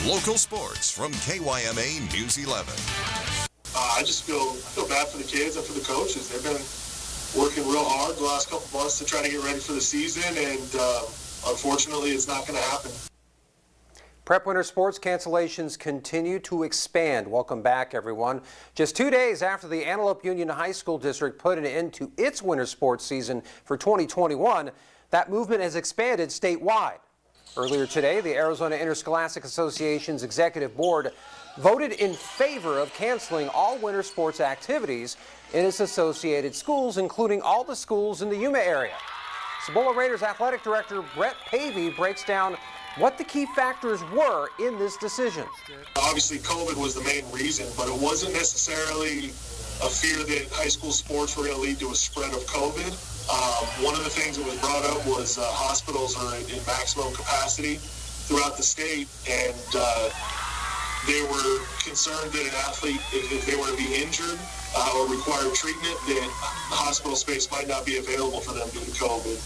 Local sports from KYMA News 11. I just feel bad for the kids and for the coaches. They've been working real hard the last couple months to try to get ready for the season, and unfortunately, it's not going to happen. Prep winter sports cancellations continue to expand. Welcome back, everyone. Just 2 days after the Antelope Union High School District put an end to its winter sports season for 2021, that movement has expanded statewide. Earlier today, the Arizona Interscholastic Association's Executive Board voted in favor of canceling all winter sports activities in its associated schools, including all the schools in the Yuma area. Cibola Raiders Athletic Director Brett Pavey breaks down what the key factors were in this decision. Obviously, COVID was the main reason, but it wasn't necessarily a fear that high school sports were going to lead to a spread of COVID. One of the things that was brought up was hospitals are in maximum capacity throughout the state, and they were concerned that an athlete, if they were to be injured or require treatment, that hospital space might not be available for them due to COVID.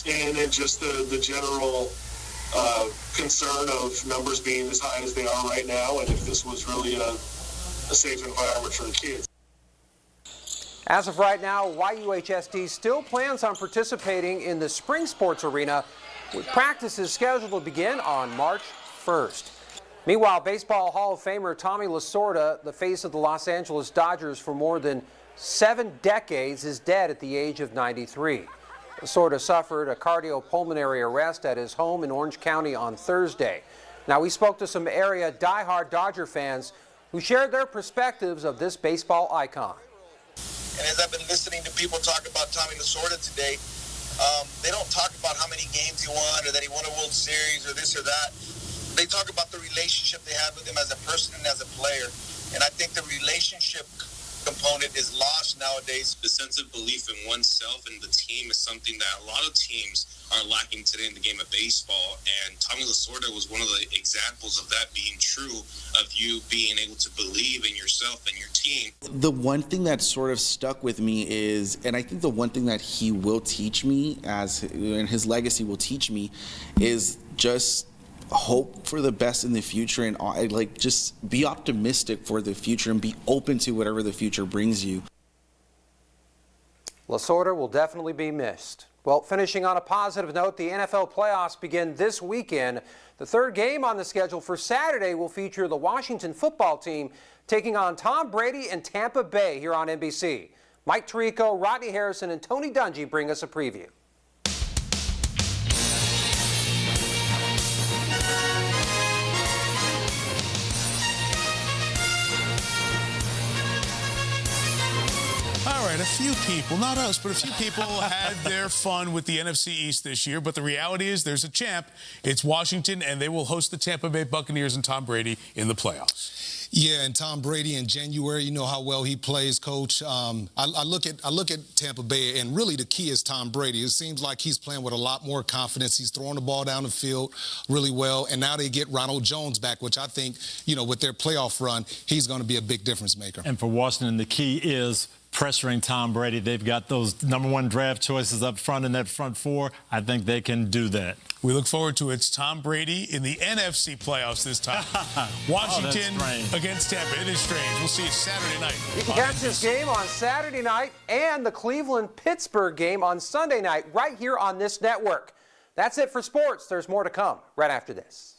And then just the general concern of numbers being as high as they are right now, and if this was really a safe environment for the kids. As of right now, YUHSD still plans on participating in the spring sports arena, with practices scheduled to begin on March 1st. Meanwhile, Baseball Hall of Famer Tommy Lasorda, the face of the Los Angeles Dodgers for more than 7 decades, is dead at the age of 93. Lasorda suffered a cardiopulmonary arrest at his home in Orange County on Thursday. Now, we spoke to some area diehard Dodger fans who shared their perspectives of this baseball icon. And as I've been listening to people talk about Tommy Lasorda today, they don't talk about how many games he won or that he won a World Series or this or that. They talk about the relationship they had with him as a person and as a player. And I think the relationship component is lost nowadays. The sense of belief in oneself and the team is something that a lot of teams are lacking today in the game of baseball. And Tommy Lasorda was one of the examples of that being true, of you being able to believe in yourself and your team. The one thing that sort of stuck with me is, and I think the one thing that he will teach me, and his legacy will teach me, is just hope for the best in the future, and just be optimistic for the future and be open to whatever the future brings you. Lasorda will definitely be missed. Well, finishing on a positive note, the NFL playoffs begin this weekend. The third game on the schedule for Saturday will feature the Washington football team taking on Tom Brady and Tampa Bay here on NBC. Mike Tirico, Rodney Harrison, and Tony Dungy bring us a preview. All right, a few people, not us, but a few people had their fun with the NFC East this year. But the reality is there's a champ. It's Washington, and they will host the Tampa Bay Buccaneers and Tom Brady in the playoffs. Yeah, and Tom Brady in January, you know how well he plays, Coach. I look at Tampa Bay, and really the key is Tom Brady. It seems like he's playing with a lot more confidence. He's throwing the ball down the field really well, and now they get Ronald Jones back, which I think, with their playoff run, he's going to be a big difference maker. And for Washington, the key is pressuring Tom Brady. They've got those #1 draft choices up front in that front four. I think they can do that. We look forward to it. It's Tom Brady in the NFC playoffs this time. Washington against Tampa. It is strange. We'll see you Saturday night. You can catch this game on Saturday night and the Cleveland-Pittsburgh game on Sunday night right here on this network. That's it for sports. There's more to come right after this.